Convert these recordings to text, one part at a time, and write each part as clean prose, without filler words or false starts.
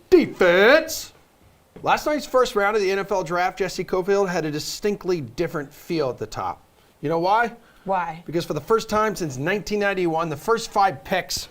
Defense. Last night's first round of the NFL draft, Jesse Cofield had a distinctly different feel at the top. You know why? Why? Because for the first time since 1991, the first 5 picks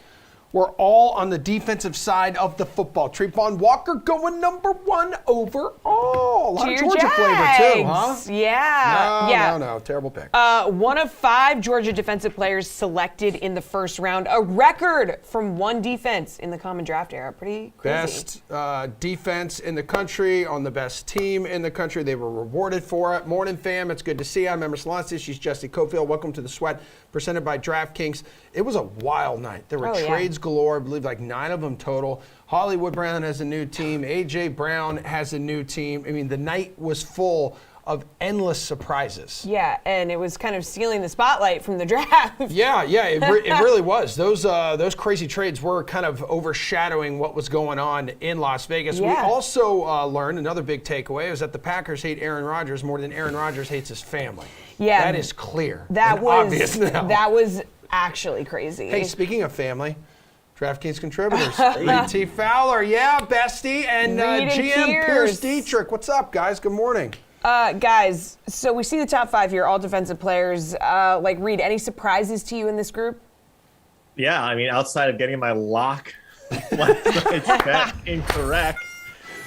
were all on the defensive side of the football. Trayvon Walker going number 1 overall. A lot of Georgia flavor too, huh? Yeah. No. Terrible pick. 1 of 5 Georgia defensive players selected in the first round. A record from one defense in the common draft era. Pretty crazy. Best defense in the country on the best team in the country. They were rewarded for it. Morning, fam. It's good to see you. I'm Emerson Lawrence. She's Jesse Cofield. Welcome to The Sweat, presented by DraftKings. It was a wild night. There were trades galore. I believe like 9 of them total. Hollywood Brown has a new team. A.J. Brown has a new team. I mean, the night was full of endless surprises. Yeah, and it was kind of stealing the spotlight from the draft. Yeah, it really was. Those crazy trades were kind of overshadowing what was going on in Las Vegas. Yeah. We also learned, another big takeaway, is that the Packers hate Aaron Rodgers more than Aaron Rodgers hates his family. Yeah. That is clear. That was obvious now. That was actually crazy. Hey, speaking of family, DraftKings contributors, Reed T. Fowler, bestie, and GM Pierce Dietrich. What's up, guys? Good morning. Guys, so we see the top 5 here, all defensive players. Reed, any surprises to you in this group? Yeah, I mean, outside of getting my lock last night's bet incorrect,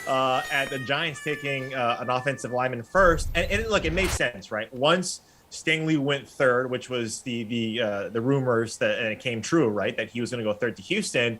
at the Giants taking an offensive lineman first, and look, it made sense, right? Once Stingley went third, which was the rumors that, and it came true, right, that he was going to go third to Houston.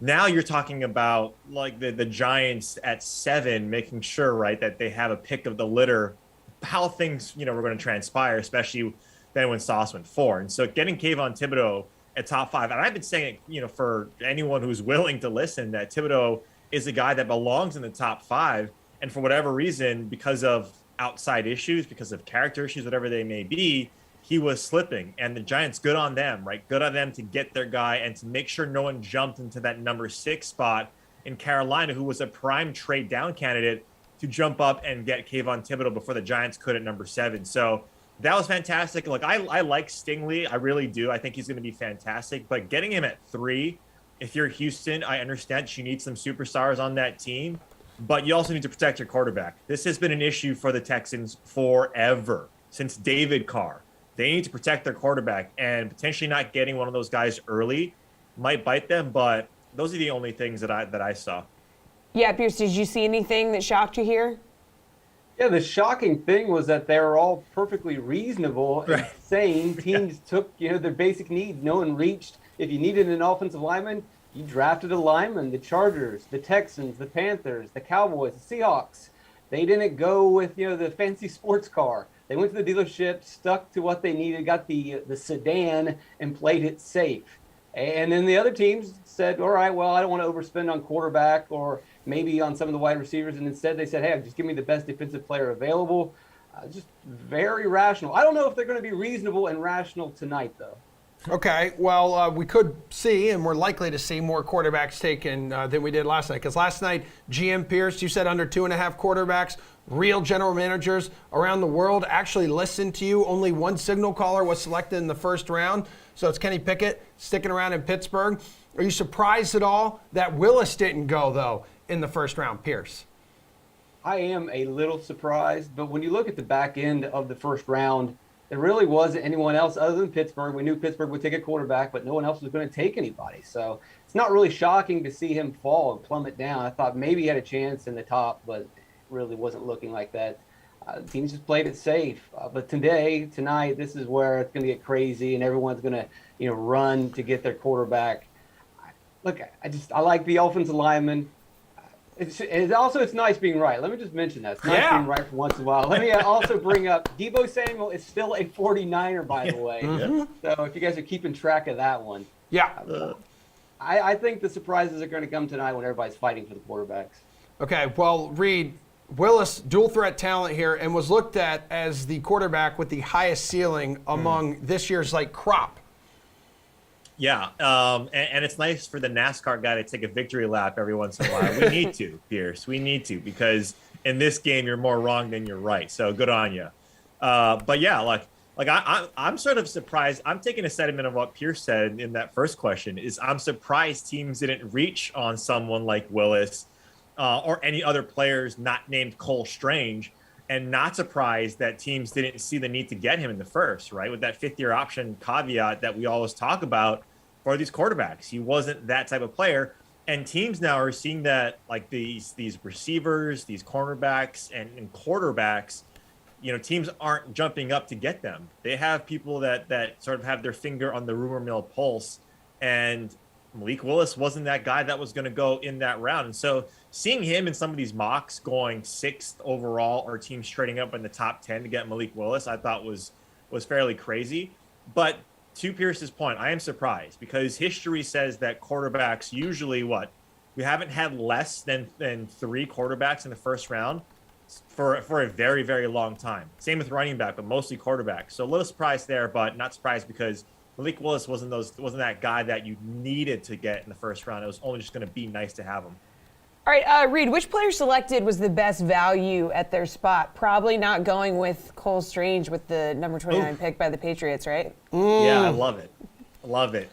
Now you're talking about like the Giants at 7, making sure, right, that they have a pick of the litter, how things, were going to transpire, especially then when Sauce went 4. And so getting Kayvon Thibodeau at top 5, and I've been saying it, for anyone who's willing to listen, that Thibodeau is a guy that belongs in the top 5. And for whatever reason, because of outside issues, because of character issues, whatever they may be, he was slipping. And the Giants, good on them, right? Good on them to get their guy and to make sure no one jumped into that number 6 spot in Carolina, who was a prime trade down candidate to jump up and get Kayvon Thibodeau before the Giants could at number 7. So that was fantastic. Look, I like Stingley. I really do. I think he's going to be fantastic. But getting him at 3, if you're Houston, I understand you need some superstars on that team, but you also need to protect your quarterback. This has been an issue for the Texans forever, since David Carr. They need to protect their quarterback, and potentially not getting one of those guys early might bite them, but those are the only things that I saw. Yeah, Pierce, did you see anything that shocked you here? Yeah, the shocking thing was that they were all perfectly reasonable and sane. Teams took, their basic needs. No one reached. If you needed an offensive lineman, you drafted a lineman. The Chargers, the Texans, the Panthers, the Cowboys, the Seahawks. They didn't go with, the fancy sports car. They went to the dealership, stuck to what they needed, got the sedan, and played it safe. And then the other teams said, all right, well, I don't want to overspend on quarterback or maybe on some of the wide receivers. And instead they said, hey, just give me the best defensive player available. Just very rational. I don't know if they're going to be reasonable and rational tonight, though. Okay, well, we could see, and we're likely to see, more quarterbacks taken than we did last night. Because last night, GM Pierce, you said under 2.5 quarterbacks. Real general managers around the world actually listened to you. Only one signal caller was selected in the first round. So it's Kenny Pickett sticking around in Pittsburgh. Are you surprised at all that Willis didn't go, though, in the first round, Pierce? I am a little surprised, but when you look at the back end of the first round, there really wasn't anyone else other than Pittsburgh. We knew Pittsburgh would take a quarterback, but no one else was going to take anybody. So it's not really shocking to see him fall and plummet down. I thought maybe he had a chance in the top, but it really wasn't looking like that. Teams just played it safe. But tonight, this is where it's going to get crazy, and everyone's going to, run to get their quarterback. Look, I like the offensive lineman. It's nice being right. Let me just mention that. It's nice being right for once in a while. Let me also bring up Deebo Samuel is still a 49er, by the way. Mm-hmm. So if you guys are keeping track of that one. Yeah. I think the surprises are going to come tonight when everybody's fighting for the quarterbacks. Okay, well, Reed, Willis, dual threat talent here, and was looked at as the quarterback with the highest ceiling among this year's crop. Yeah, and it's nice for the NASCAR guy to take a victory lap every once in a while. We need to, Pierce. We need to, because in this game you're more wrong than you're right. So good on you. But yeah, like Like I'm sort of surprised. I'm taking a sentiment of what Pierce said in that first question. Is I'm surprised teams didn't reach on someone like Willis or any other players not named Cole Strange, and not surprised that teams didn't see the need to get him in the first, right? With that fifth-year option caveat that we always talk about for these quarterbacks, he wasn't that type of player. And teams now are seeing that, like these receivers, these cornerbacks, and quarterbacks. Teams aren't jumping up to get them. They have people that sort of have their finger on the rumor mill pulse. And Malik Willis wasn't that guy that was going to go in that round. And so seeing him in some of these mocks going 6th overall, or teams trading up in the top 10 to get Malik Willis, I thought was fairly crazy. But to Pierce's point, I am surprised, because history says that quarterbacks usually we haven't had less than 3 quarterbacks in the first round for a very, very long time. Same with running back, but mostly quarterback. So a little surprised there, but not surprised because Malik Willis wasn't that guy that you needed to get in the first round. It was only just going to be nice to have him. All right, Reed, which player selected was the best value at their spot? Probably not going with Cole Strange with the number 29 pick by the Patriots, right? Yeah, I love it. Love it.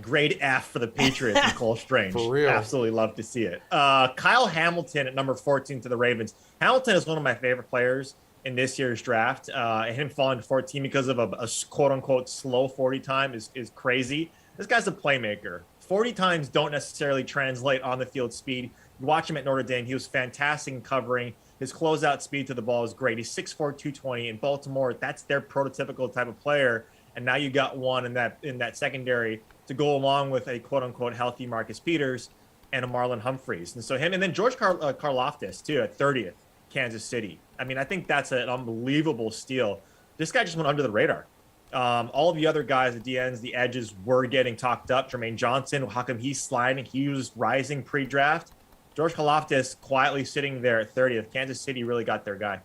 Grade F for the Patriots and Cole Strange. For real. Absolutely love to see it. Kyle Hamilton at number 14 to the Ravens. Hamilton is one of my favorite players in this year's draft. Him falling to 14 because of a quote-unquote slow 40 time is crazy. This guy's a playmaker. 40 times don't necessarily translate on the field speed. You watch him at Notre Dame. He was fantastic in covering. His closeout speed to the ball is great. He's 6'4", 220. In Baltimore, that's their prototypical type of player. And now you got one in that secondary to go along with a quote-unquote healthy Marcus Peters and a Marlon Humphreys. And so him, and then George Karlaftis, too, at 30th, Kansas City. I mean, I think that's an unbelievable steal. This guy just went under the radar. All of the other guys, the DNs, the edges, were getting talked up. Jermaine Johnson, how come he's sliding? He was rising pre-draft. George Karlaftis quietly sitting there at 30th. Kansas City really got their guy.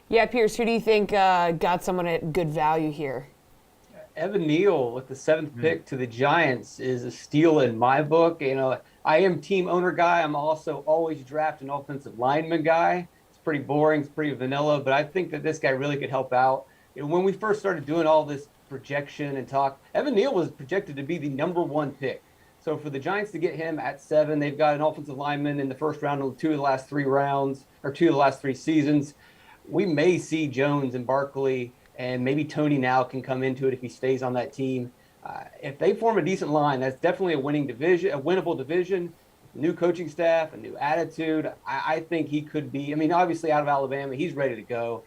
Yeah, Pierce, who do you think got someone at good value here? Evan Neal with the 7th pick to the Giants is a steal in my book. I am team owner guy. I'm also always draft an offensive lineman guy. It's pretty boring. It's pretty vanilla, but I think that this guy really could help out. When we first started doing all this projection and talk, Evan Neal was projected to be the number 1 pick. So for the Giants to get him at 7, they've got an offensive lineman in the first round of 2 of the last 3 rounds, or 2 of the last 3 seasons. We may see Jones and Barkley, and maybe Tony now can come into it if he stays on that team. If they form a decent line, that's definitely a winnable division, new coaching staff, a new attitude. I think he could be, obviously out of Alabama, he's ready to go.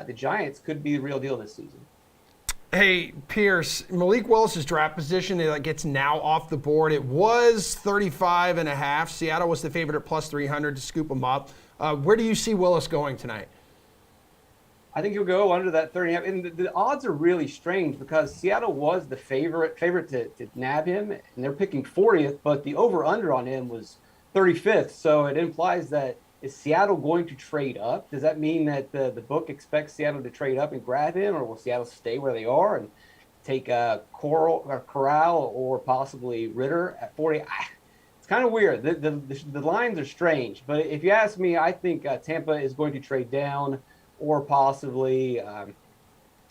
The Giants could be the real deal this season. Hey, Pierce, Malik Willis' draft position gets now off the board. It was 35.5. Seattle was the favorite at plus 300 to scoop him up. Where do you see Willis going tonight? I think he'll go under that 30. And the odds are really strange because Seattle was the favorite to nab him, and they're picking 40th, but the over-under on him was 35th. So it implies that, is Seattle going to trade up? Does that mean that the book expects Seattle to trade up and grab him, or will Seattle stay where they are and take Corral or possibly Ritter at 40? It's kind of weird. The lines are strange, but if you ask me, I think Tampa is going to trade down, or possibly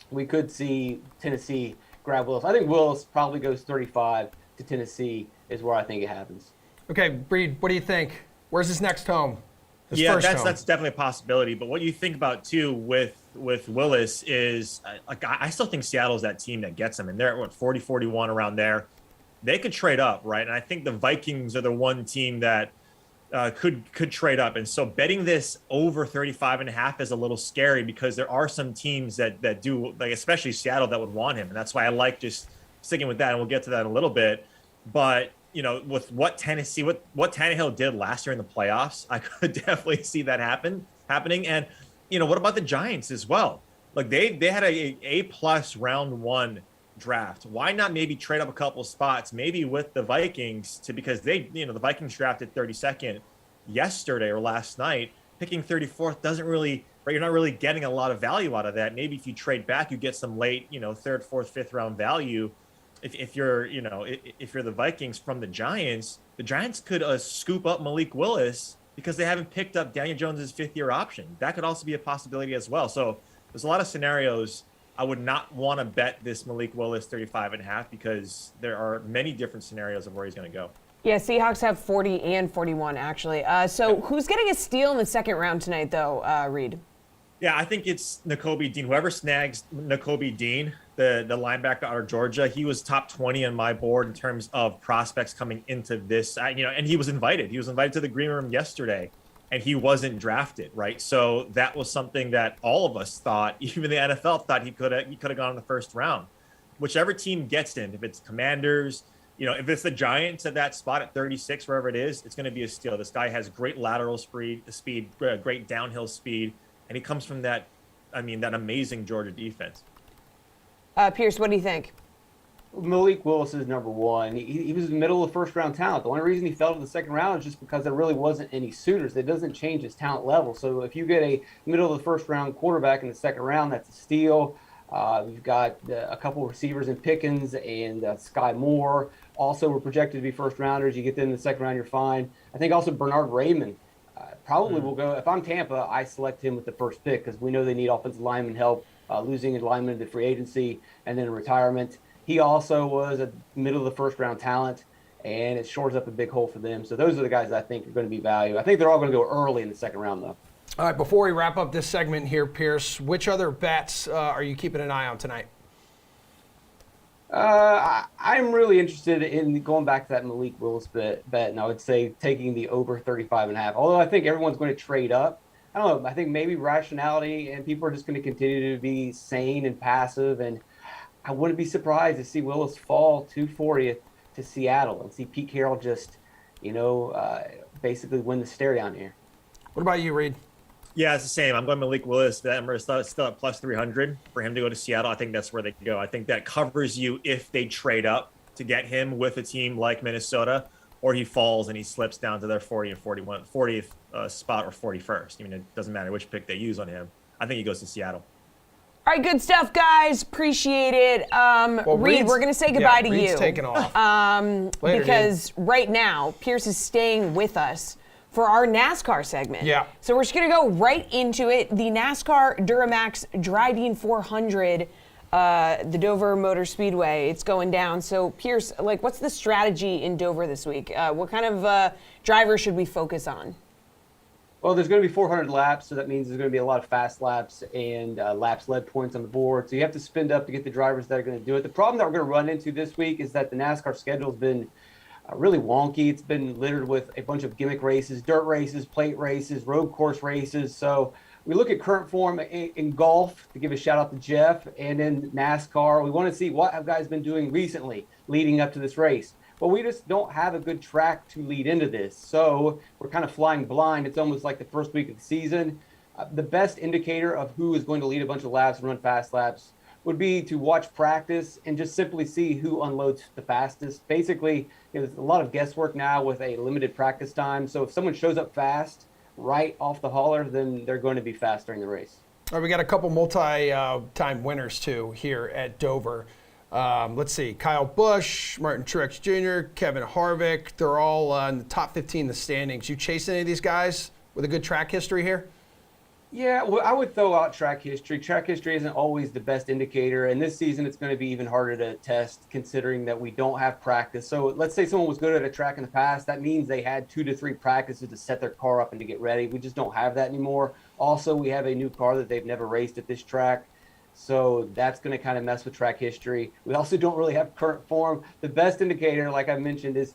we could see Tennessee grab Willis. I think Willis probably goes 35 to Tennessee is where I think it happens. Okay, Breed, what do you think? Where's his next home? That's definitely a possibility. But what you think about too with Willis is I still think Seattle's that team that gets him, and they're at 40-41 around there. They could trade up, right? And I think the Vikings are the one team that could trade up. And so betting this over 35.5 is a little scary because there are some teams that do, like especially Seattle, that would want him, and that's why I like just sticking with that. And we'll get to that in a little bit, but. With what Tannehill did last year in the playoffs, I could definitely see that happening. And, what about the Giants as well? Like they had a plus round 1 draft. Why not maybe trade up a couple spots, maybe with the Vikings because the Vikings drafted 32nd yesterday or last night. Picking 34th doesn't really, right? You're not really getting a lot of value out of that. Maybe if you trade back, you get some late, 3rd, 4th, 5th round value. If you're the Vikings from the Giants could scoop up Malik Willis because they haven't picked up Daniel Jones's 5th-year option. That could also be a possibility as well. So there's a lot of scenarios I would not want to bet this Malik Willis 35.5 because there are many different scenarios of where he's going to go. Yeah, Seahawks have 40 and 41, actually. So who's getting a steal in the second round tonight, though, Reed? Yeah, I think it's Nakobe Dean. Whoever snags Nakobe Dean, the linebacker out of Georgia, he was top 20 on my board in terms of prospects coming into this. And he was invited. He was invited to the green room yesterday, and he wasn't drafted, right? So that was something that all of us thought, even the NFL thought he could have gone in the first round. Whichever team gets in, if it's Commanders, if it's the Giants at that spot at 36, wherever it is, it's going to be a steal. This guy has great lateral speed, great downhill speed. And he comes from that amazing Georgia defense. Pierce, what do you think? Malik Willis is number one. He was middle of first round talent. The only reason he fell to the second round is just because there really wasn't any suitors. It doesn't change his talent level. So if you get a middle of the first round quarterback in the second round, that's a steal. We've got a couple of receivers in Pickens and Sky Moore. Also, we're projected to be first rounders. You get them in the second round, you're fine. I think also Bernard Raymond probably will go. If I'm Tampa, I select him with the first pick because we know they need offensive lineman help, losing a lineman to free agency and then retirement. He also was a middle of the first round talent, and it shores up a big hole for them. So those are the guys that I think are going to be value. I think they're all going to go early in the second round, though. All right, before we wrap up this segment here, Pierce, which other bets are you keeping an eye on tonight? I'm really interested in going back to that Malik Willis bet, and I would say taking the over 35.5. Although I think everyone's going to trade up. I don't know. I think maybe rationality and people are just going to continue to be sane and passive. And I wouldn't be surprised to see Willis fall 240th to Seattle and see Pete Carroll just, basically win the stare down here. What about you, Reed? Yeah, it's the same. I'm going Malik Willis. That number is still at plus 300 for him to go to Seattle. I think that's where they can go. I think that covers you if they trade up to get him with a team like Minnesota, or he falls and he slips down to their 40th spot or 41st. It doesn't matter which pick they use on him. I think he goes to Seattle. All right, good stuff, guys. Appreciate it. Reed, we're going to say goodbye to you. Reed's taking off. Later, because right now, Pierce is staying with us for our NASCAR segment. Yeah. So we're just going to go right into it. The NASCAR Duramax Driving 400, the Dover Motor Speedway, it's going down. So Pierce, what's the strategy in Dover this week? What kind of driver should we focus on? Well, there's going to be 400 laps, so that means there's going to be a lot of fast laps and laps led points on the board. So you have to spend up to get the drivers that are going to do it. The problem that we're going to run into this week is that the NASCAR schedule has been really wonky. It's been littered with a bunch of gimmick races, dirt races, plate races, road course races. So we look at current form in golf, to give a shout out to Jeff, and in NASCAR. We want to see what have guys been doing recently leading up to this race. But we just don't have a good track to lead into this. So we're kind of flying blind. It's almost like the first week of the season. The best indicator of who is going to lead a bunch of laps and run fast laps would be to watch practice and just simply see who unloads the fastest. Basically, there's a lot of guesswork now with a limited practice time. So if someone shows up fast right off the hauler, then they're going to be fast during the race. All right, we got a couple multi-time winners, too, here at Dover. Let's see, Kyle Busch, Martin Truex Jr., Kevin Harvick. They're all in the top 15 in the standings. You chase any of these guys with a good track history here? Yeah, well, I would throw out track history. Track history isn't always the best indicator, and this season it's going to be even harder to test considering that we don't have practice. So let's say someone was good at a track in the past. That means they had 2 to 3 practices to set their car up and to get ready. We just don't have that anymore. Also, we have a new car that they've never raced at this track. So that's going to kind of mess with track history. We also don't really have current form. The best indicator, like I mentioned, is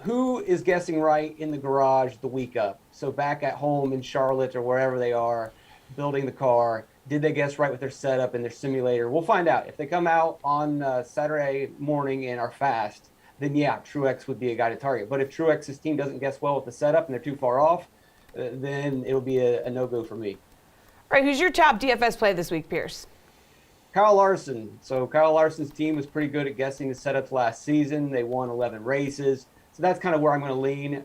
who is guessing right in the garage the week up. So back at home in Charlotte or wherever they are building the car, did they guess right with their setup and their simulator? We'll find out. If they come out on Saturday morning and are fast, then yeah, Truex would be a guy to target. But if Truex's team doesn't guess well with the setup and they're too far off, then it'll be a no-go for me. All right, who's your top DFS play this week, Pierce? Kyle Larson. So Kyle Larson's team was pretty good at guessing the setups last season. They won 11 races. So that's kind of where I'm going to lean.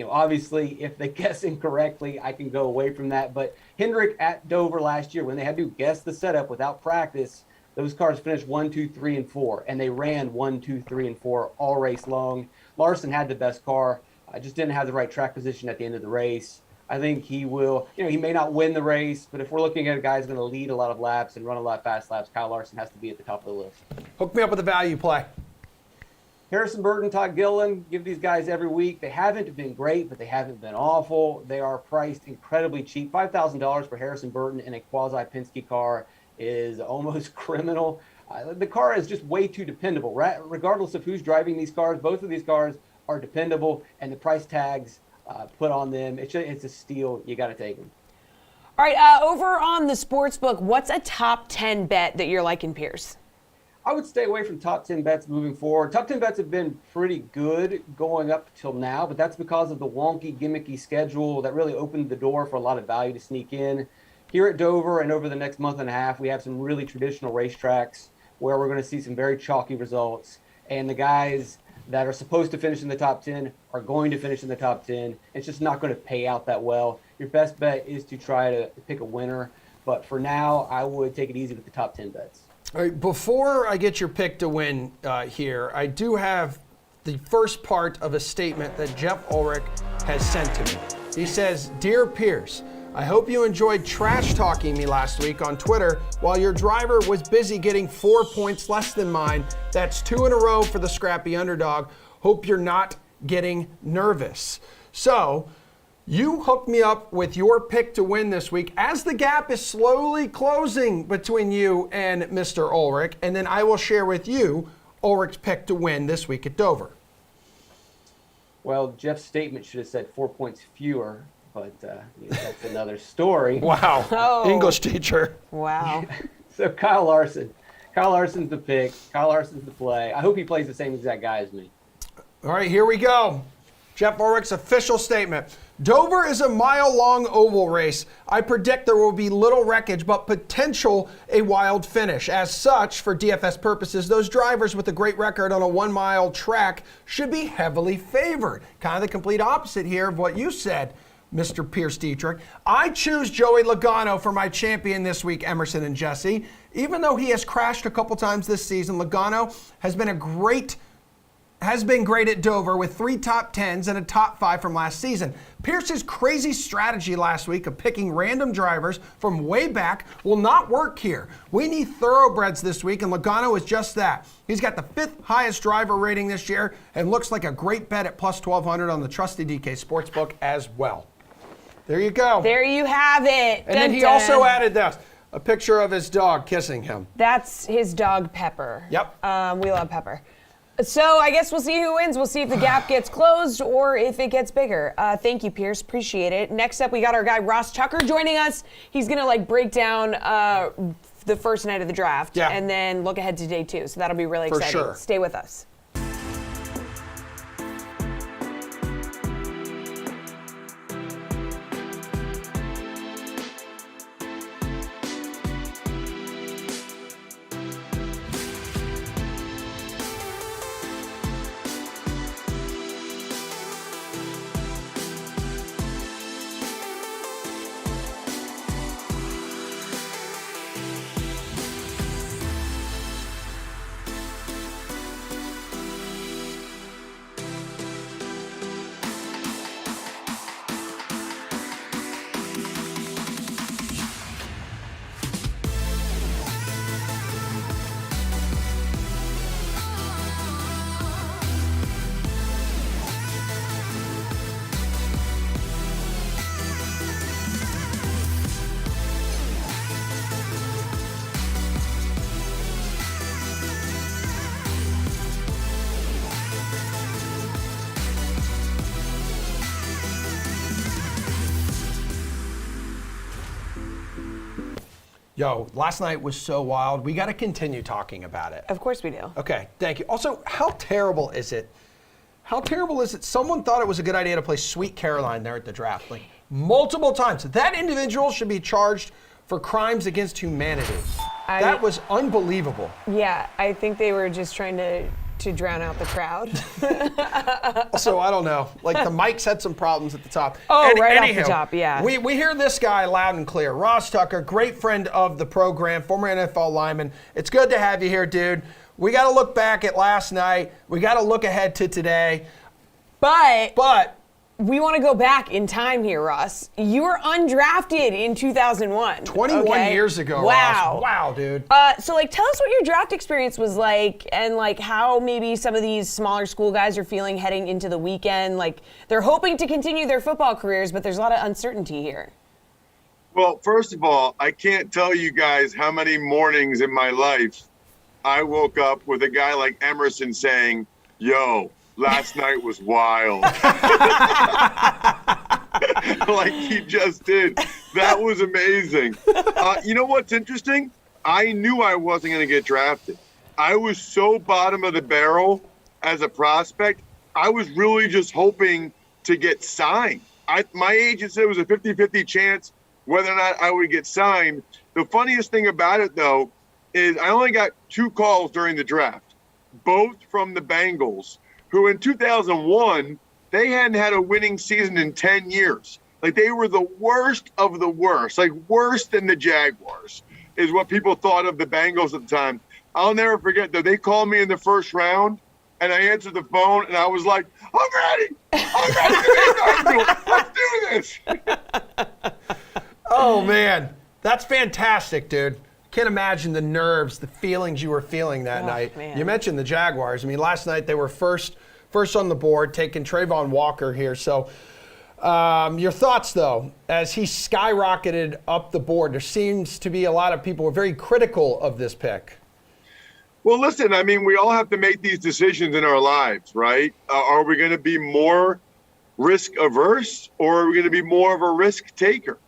Obviously, if they guess incorrectly, I can go away from that. But Hendrick at Dover last year, when they had to guess the setup without practice, those cars finished 1, 2, 3, and 4. And they ran 1, 2, 3, and 4 all race long. Larson had the best car. Just didn't have the right track position at the end of the race. I think he will, he may not win the race, but if we're looking at a guy who's going to lead a lot of laps and run a lot of fast laps, Kyle Larson has to be at the top of the list. Hook me up with a value play. Harrison Burton, Todd Gilliland, give these guys every week. They haven't been great, but they haven't been awful. They are priced incredibly cheap. $5,000 for Harrison Burton in a quasi-Penske car is almost criminal. The car is just way too dependable. Regardless of who's driving these cars, both of these cars are dependable, and the price tags put on them, it's a steal. You got to take them. All right, over on the sports book, what's a top 10 bet that you're liking, Pierce? I would stay away from top 10 bets moving forward. Top 10 bets have been pretty good going up till now, but that's because of the wonky, gimmicky schedule that really opened the door for a lot of value to sneak in. Here at Dover and over the next month and a half, we have some really traditional racetracks where we're going to see some very chalky results. And the guys that are supposed to finish in the top 10 are going to finish in the top 10. It's just not going to pay out that well. Your best bet is to try to pick a winner. But for now, I would take it easy with the top 10 bets. All right, before I get your pick to win here, I do have the first part of a statement that Jeff Ulrich has sent to me. He says, "Dear Pierce, I hope you enjoyed trash talking me last week on Twitter while your driver was busy getting 4 points less than mine. That's 2 in a row for the scrappy underdog. Hope you're not getting nervous." So, you hooked me up with your pick to win this week as the gap is slowly closing between you and Mr. Ulrich, and then I will share with you Ulrich's pick to win this week at Dover. Well, Jeff's statement should have said 4 points fewer, but that's another story. Wow, Oh. English teacher. Wow. So Kyle Larson. Kyle Larson's the pick. Kyle Larson's the play. I hope he plays the same exact guy as me. All right, here we go. Jeff Ulrich's official statement. Dover is a mile-long oval race. I predict there will be little wreckage, but potential a wild finish. As such, for DFS purposes, those drivers with a great record on a 1 mile track should be heavily favored. Kind of the complete opposite here of what you said, Mr. Pierce Dietrich. I choose Joey Logano for my champion this week, Emerson and Jesse. Even though he has crashed a couple times this season, Logano has been great at Dover with 3 top 10s and a top 5 from last season. Pierce's crazy strategy last week of picking random drivers from way back will not work here. We need thoroughbreds this week, and Logano is just that. He's got the 5th highest driver rating this year and looks like a great bet at plus 1,200 on the trusty DK Sportsbook as well. There you go. There you have it. And then he also added this, a picture of his dog kissing him. That's his dog, Pepper. Yep. We love Pepper. So I guess we'll see who wins. We'll see if the gap gets closed or if it gets bigger. Thank you, Pierce. Appreciate it. Next up, we got our guy Ross Tucker joining us. He's going to break down the first night of the draft and then look ahead to day 2. So that'll be really exciting. For sure. Stay with us. Yo, last night was so wild. We got to continue talking about it. Of course we do. Okay, thank you. Also, how terrible is it? How terrible is it? Someone thought it was a good idea to play Sweet Caroline there at the draft, multiple times. That individual should be charged for crimes against humanity. That was unbelievable. Yeah, I think they were just trying to drown out the crowd. So I don't know. The mics had some problems at the top. Oh, right off the top, yeah. We hear this guy loud and clear. Ross Tucker, great friend of the program, former NFL lineman. It's good to have you here, dude. We got to look back at last night. We got to look ahead to today. But we want to go back in time here, Ross. You were undrafted in 2001. 21 years ago, Wow. Ross. Wow, dude. So, tell us what your draft experience was like and, how maybe some of these smaller school guys are feeling heading into the weekend. They're hoping to continue their football careers, but there's a lot of uncertainty here. Well, first of all, I can't tell you guys how many mornings in my life I woke up with a guy like Emerson saying, yo, last night was wild. Like he just did. That was amazing. You know what's interesting? I knew I wasn't going to get drafted. I was so bottom of the barrel as a prospect. I was really just hoping to get signed. My agent said it was a 50-50 chance whether or not I would get signed. The funniest thing about it, though, is I only got 2 calls during the draft, both from the Bengals, who in 2001, they hadn't had a winning season in 10 years. They were the worst of the worst, worse than the Jaguars is what people thought of the Bengals at the time. I'll never forget, though, they called me in the first round, and I answered the phone, and I was like, I'm ready. Let's do this. Oh, man. That's fantastic, dude. Can't imagine the nerves, the feelings you were feeling that night. Man. You mentioned the Jaguars. I mean, last night they were first on the board, taking Trayvon Walker here. So your thoughts, though, as he skyrocketed up the board. There seems to be a lot of people who are very critical of this pick. Well, listen, I mean, we all have to make these decisions in our lives, right? Are we going to be more risk averse or are we going to be more of a risk taker?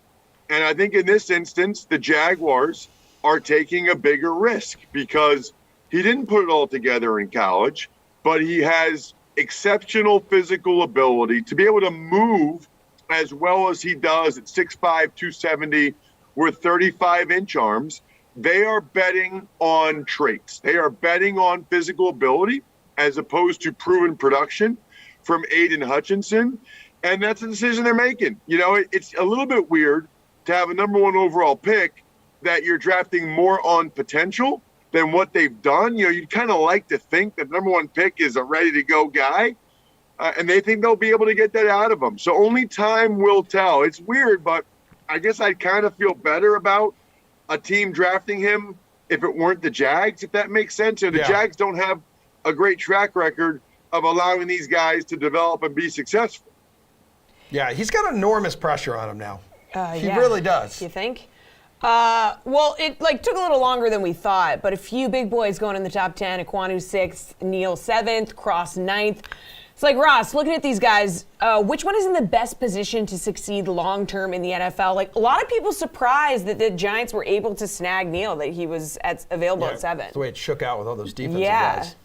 And I think in this instance, the Jaguars are taking a bigger risk because he didn't put it all together in college, but he has exceptional physical ability to be able to move as well as he does at 6'5", 270 with 35-inch arms. They are betting on traits. They are betting on physical ability as opposed to proven production from Aiden Hutchinson. And that's the decision they're making. You know, it's a little bit weird to have a number 1 overall pick that you're drafting more on potential than what they've done. You know, you'd kind of like to think that number 1 pick is a ready-to-go guy, and they think they'll be able to get that out of him. So only time will tell. It's weird, but I guess I'd kind of feel better about a team drafting him if it weren't the Jags, if that makes sense. And the Jags don't have a great track record of allowing these guys to develop and be successful. Yeah, he's got enormous pressure on him now. He Yeah. really does. You think? Well, it took a little longer than we thought, but a few big boys going in the top 10. Ekwonu 6th, Neal 7th, Cross 9th. It's Ross, looking at these guys, which one is in the best position to succeed long-term in the NFL? A lot of people surprised that the Giants were able to snag Neal, that he was available at 7. The way it shook out with all those defensive guys.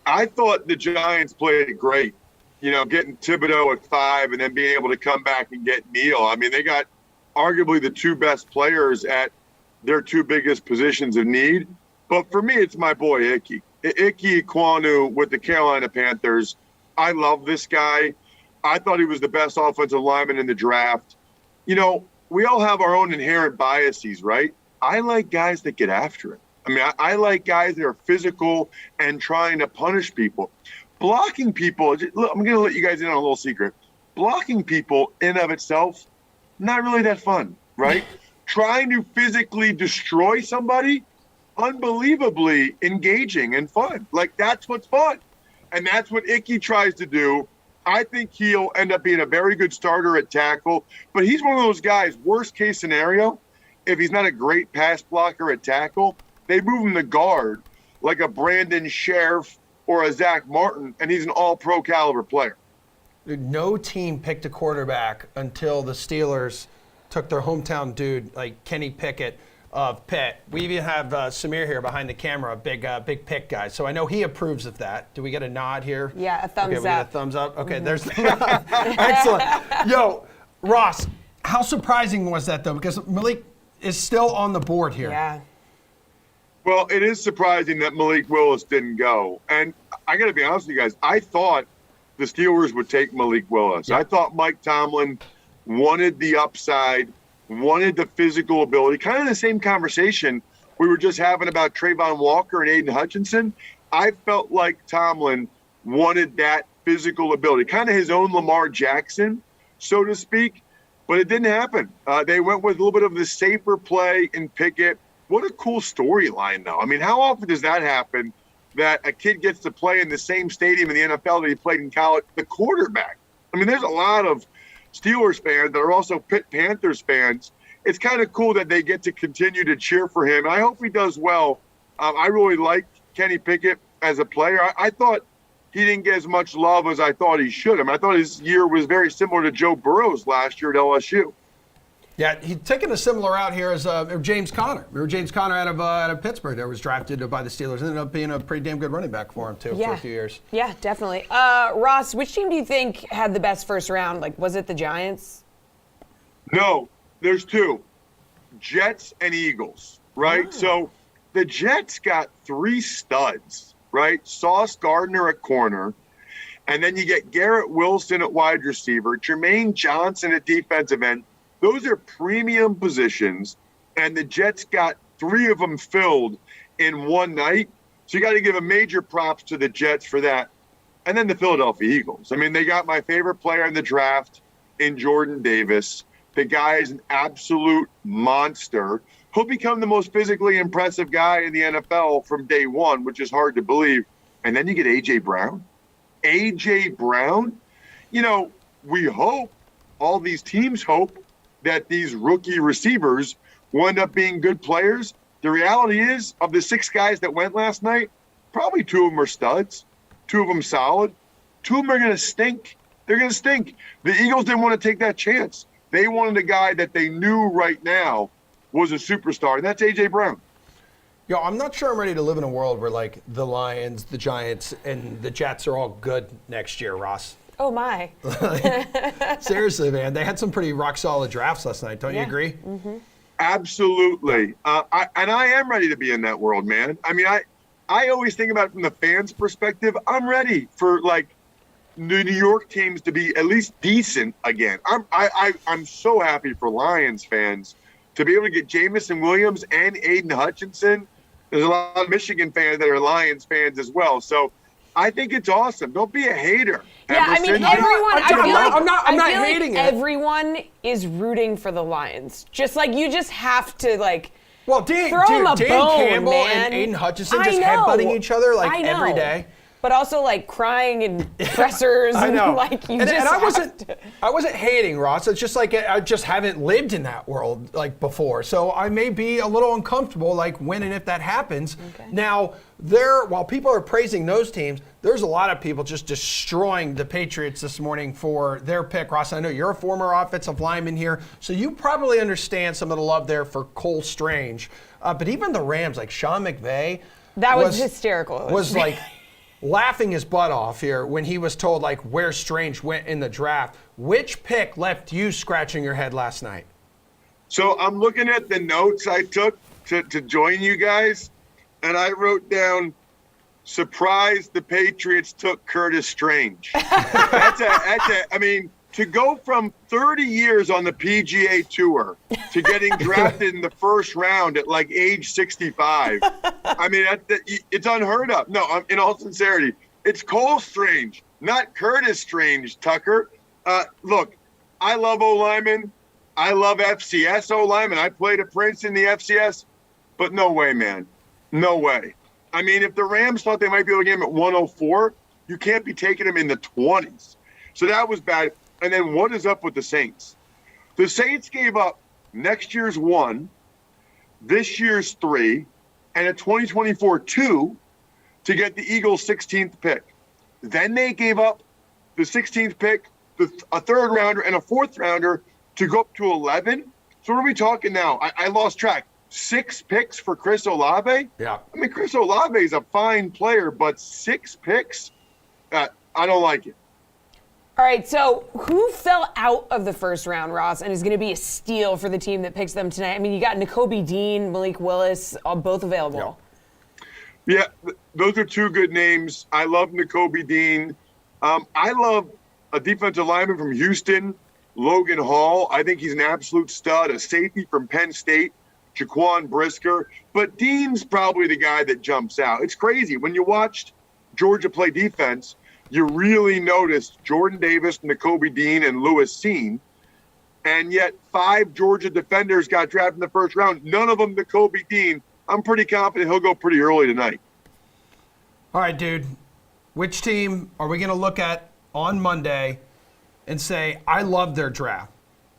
I thought the Giants played great, you know, getting Thibodeau at 5 and then being able to come back and get Neal. I mean, they got arguably the 2 best players at their 2 biggest positions of need. But for me, it's my boy, Ike Ekwonu with the Carolina Panthers. I love this guy. I thought he was the best offensive lineman in the draft. You know, we all have our own inherent biases, right? I like guys that get after it. I mean, I like guys that are physical and trying to punish people. Blocking people, look, I'm going to let you guys in on a little secret. Blocking people in of itself, not really that fun, right? Trying to physically destroy somebody, unbelievably engaging and fun. That's what's fun. And that's what Icky tries to do. I think he'll end up being a very good starter at tackle. But he's one of those guys, worst case scenario, if he's not a great pass blocker at tackle, they move him to guard like a Brandon Sheriff or a Zach Martin, and he's an all-pro caliber player. No team picked a quarterback until the Steelers took their hometown dude, like Kenny Pickett of Pitt. We even have Samir here behind the camera, big Pitt guy. So I know he approves of that. Do we get a nod here? Yeah, a thumbs okay, we get a up. thumbs up. Okay, there's the nod. Excellent. Yo, Ross, how surprising was that, though? Because Malik is still on the board here. Yeah. Well, it is surprising that Malik Willis didn't go. And I got to be honest with you guys, I thought the Steelers would take Malik Willis. Yeah. I thought Mike Tomlin wanted the upside, wanted the physical ability, kind of the same conversation we were just having about Trayvon Walker and Aiden Hutchinson. I felt like Tomlin wanted that physical ability, kind of his own Lamar Jackson, so to speak, but it didn't happen. They went with a little bit of the safer play in Pickett. What a cool storyline, though. I mean, how often does that happen, that a kid gets to play in the same stadium in the NFL that he played in college, the quarterback? I mean, there's a lot of Steelers fans that are also Pitt Panthers fans. It's kind of cool that they get to continue to cheer for him. I hope he does well. I really like Kenny Pickett as a player. I thought he didn't get as much love as I thought he should. I mean, I thought his year was very similar to Joe Burrow's last year at LSU. Yeah, he's taking a similar route here as James Conner. Remember James Conner out of Pittsburgh that was drafted by the Steelers. Ended up being a pretty damn good running back for him, too, for a few years. Yeah, definitely. Ross, which team do you think had the best first round? Like, was it the Giants? No, there's two, Jets and Eagles, right? Oh. So the Jets got three studs, right? Sauce Gardner at corner, and then you get Garrett Wilson at wide receiver, Jermaine Johnson at defensive end. Those are premium positions, and the Jets got three of them filled in one night. So you got to give a major props to the Jets for that. And then the Philadelphia Eagles. I mean, they got my favorite player in the draft in Jordan Davis. The guy is an absolute monster. He'll become the most physically impressive guy in the NFL from day one, which is hard to believe. And then you get A.J. Brown. A.J. Brown, you know, we hope, all these teams hope, that these rookie receivers will end up being good players. The reality is, of the six guys that went last night, probably two of them are studs, two of them solid, two of them are going to stink. They're going to stink. The Eagles didn't want to take that chance. They wanted a guy that they knew right now was a superstar, and that's A.J. Brown. Yo, I'm not sure I'm ready to live in a world where, like, the Lions, the Giants, and the Jets are all good next year, Ross. Oh, my. Seriously, man. They had some pretty rock-solid drafts last night. Don't you agree? Mm-hmm. Absolutely. I am ready to be in that world, man. I mean, I always think about it from the fans' perspective. I'm ready for, like, the New York teams to be at least decent again. I'm so happy for Lions fans to be able to get Jamison Williams and Aiden Hutchinson. There's a lot of Michigan fans that are Lions fans as well. So I think it's awesome. Don't be a hater. Yeah, I mean, Emerson. everyone. I feel like I'm not I feel hating like it. Everyone is rooting for the Lions. Just like you just have to like. Well, Dan bone, Campbell man. and Aiden Hutchinson I just know. headbutting each other like I know. every day. But also like crying in pressers I and know. like you and just. I wasn't hating, Ross. It's just like I just haven't lived in that world like before, so I may be a little uncomfortable like when and if that happens. Okay. Now, while people are praising those teams, there's a lot of people just destroying the Patriots this morning for their pick. Ross, I know you're a former offensive lineman here, so you probably understand some of the love there for Cole Strange. But even the Rams, like Sean McVay, That was hysterical. Was like laughing his butt off here when he was told like where Strange went in the draft. Which pick left you scratching your head last night? So I'm looking at the notes I took to join you guys, and I wrote down, surprised the Patriots took Curtis Strange. I mean, to go from 30 years on the PGA Tour to getting drafted in the first round at like age 65, I mean, it's unheard of. No, in all sincerity, it's Cole Strange, not Curtis Strange, Tucker. Look, I love O-linemen. I love FCS O-linemen. I played at Princeton in the FCS, but no way, man. No way. I mean, if the Rams thought they might be able to get him at 104, you can't be taking him in the 20s. So that was bad. And then what is up with the Saints? The Saints gave up next year's 1, this year's 3, and a 2024 2 to get the Eagles' 16th pick. Then they gave up the 16th pick, a third rounder, and a fourth rounder to go up to 11. So what are we talking now? I lost track. 6 picks for Chris Olave? Yeah. I mean, Chris Olave is a fine player, but 6 picks? I don't like it. All right, so who fell out of the first round, Ross, and is going to be a steal for the team that picks them tonight? I mean, you got Nakobe Dean, Malik Willis, both available. Yeah, those are 2 good names. I love Nakobe Dean. I love a defensive lineman from Houston, Logan Hall. I think he's an absolute stud, a safety from Penn State, Jaquan Brisker. But Dean's probably the guy that jumps out. It's crazy. When you watched Georgia play defense, you really noticed Jordan Davis, Nakobe Dean, and Lewis Seen. And yet 5 Georgia defenders got drafted in the first round. None of them Nakobe Dean. I'm pretty confident he'll go pretty early tonight. All right, dude. Which team are we going to look at on Monday and say, I love their draft?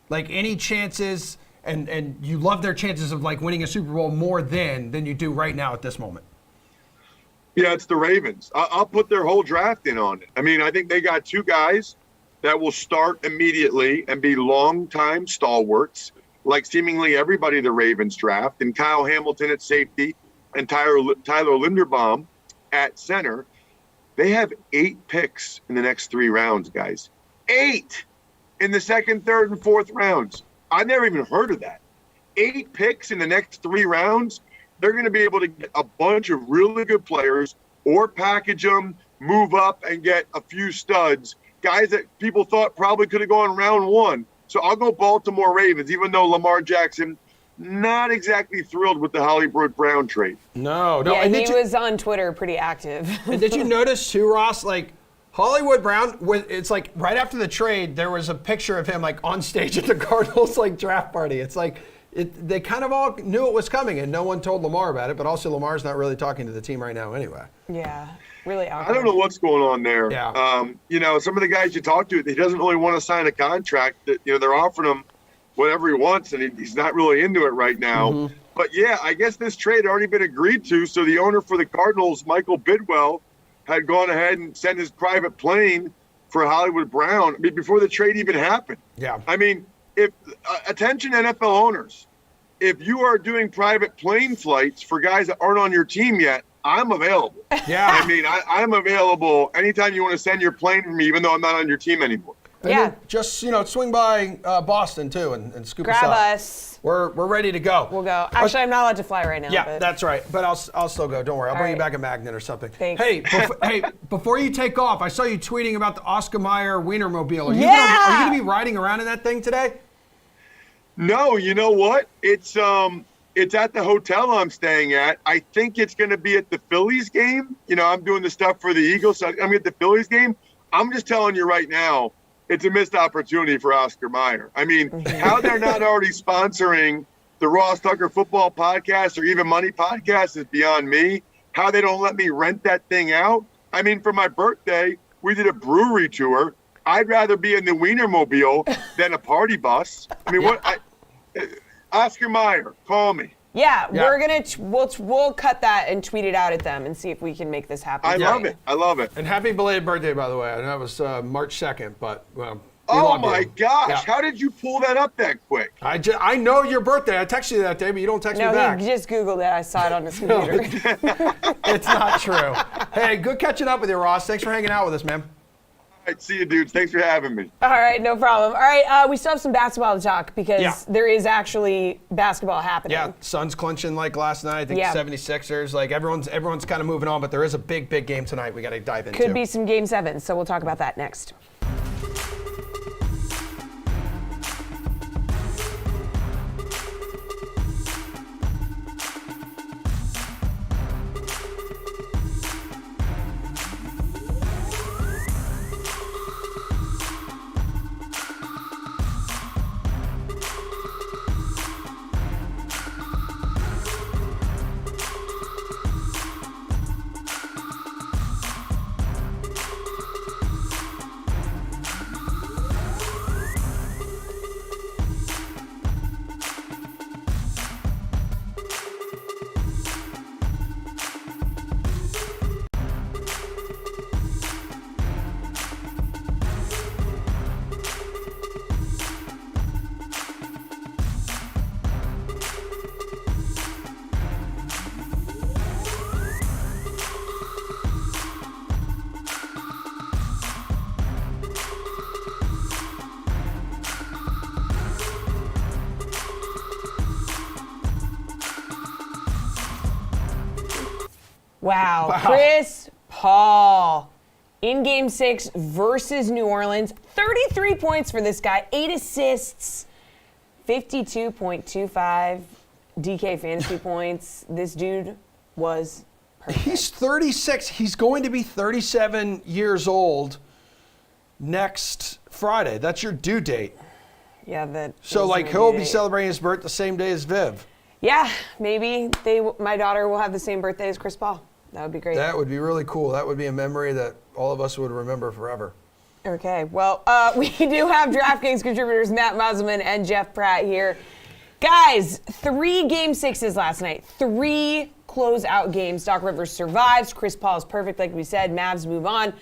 Like, any chances, and you love their chances of, like, winning a Super Bowl more than you do right now at this moment? Yeah, it's the Ravens. I'll put their whole draft in on it. I mean, I think they got 2 guys that will start immediately and be long-time stalwarts, like seemingly everybody the Ravens draft, and Kyle Hamilton at safety and Tyler Linderbaum at center. They have 8 picks in the next 3 rounds, guys. 8 in the second, third, and fourth rounds. I've never even heard of that. 8 picks in the next 3 rounds. They're going to be able to get a bunch of really good players or package them, move up, and get a few studs, guys that people thought probably could have gone round 1. So I'll go Baltimore Ravens, even though Lamar Jackson, not exactly thrilled with the Hollywood Brown trade. No. Yeah, And he was on Twitter pretty active. And did you notice too, Ross, like, Hollywood Brown, it's like right after the trade, there was a picture of him like on stage at the Cardinals like draft party. It's like they kind of all knew it was coming, and no one told Lamar about it. But also, Lamar's not really talking to the team right now anyway. Yeah, really awkward. I don't know what's going on there. Yeah. Some of the guys you talk to, he doesn't really want to sign a contract. That they're offering him whatever he wants, and he's not really into it right now. Mm-hmm. But yeah, I guess this trade had already been agreed to. So the owner for the Cardinals, Michael Bidwell, had gone ahead and sent his private plane for Hollywood Brown before the trade even happened. Yeah. I mean, if attention NFL owners, if you are doing private plane flights for guys that aren't on your team yet, I'm available. Yeah. I mean, I'm available anytime you want to send your plane for me, even though I'm not on your team anymore. And Yeah. then just swing by Boston too and scoop Grab us up. us. We're ready to go. We'll go. Actually, I'm not allowed to fly right now. Yeah, but that's right. But I'll still go. Don't worry. I'll bring you right. back a magnet or something. Thanks. Hey, before you take off, I saw you tweeting about the Oscar Mayer Wienermobile. Are you Yeah! going to be riding around in that thing today? No, you know what? It's at the hotel I'm staying at. I think it's going to be at the Phillies game. I'm doing the stuff for the Eagles, so I'm going to the Phillies game. I'm just telling you right now, it's a missed opportunity for Oscar Mayer. I mean, how they're not already sponsoring the Ross Tucker Football Podcast or Even Money Podcast is beyond me. How they don't let me rent that thing out. I mean, for my birthday, we did a brewery tour. I'd rather be in the Wienermobile than a party bus. I mean, Oscar Mayer, call me. Yeah, Yeah. we're gonna we'll cut that and tweet it out at them and see if we can make this happen. I love it. I love it. And happy belated birthday, by the way. I know it was March 2nd, but we Oh love my you. gosh! Yeah. How did you pull that up that quick? I know your birthday. I texted you that day, but you don't text me No, back. he just Googled it. I saw it on his computer. It's not true. Hey, good catching up with you, Ross. Thanks for hanging out with us, man. All right, see you, dudes. Thanks for having me. All right, no problem. All right, we still have some basketball to talk because Yeah. there is actually basketball happening. Yeah, Suns clinching like last night. I think Yeah. 76ers. Like everyone's kind of moving on, but there is a big game tonight we got to dive into. Could be some Game 7, so we'll talk about that next. Wow. Chris Paul in Game 6 versus New Orleans. 33 points for this guy, 8 assists, 52.25 DK fantasy points. This dude was He's 36. He's going to be 37 years old next Friday. That's your due date. Yeah, So, like, he'll be celebrating his birthday the same day as Viv. Yeah, maybe my daughter will have the same birthday as Chris Paul. That would be great. That would be really cool. That would be a memory that all of us would remember forever. Okay, well, we do have DraftKings contributors Matt Musselman and Jeff Pratt here. Guys, 3 Game 6s last night. 3 closeout games. Doc Rivers survives. Chris Paul is perfect, like we said. Mavs move on.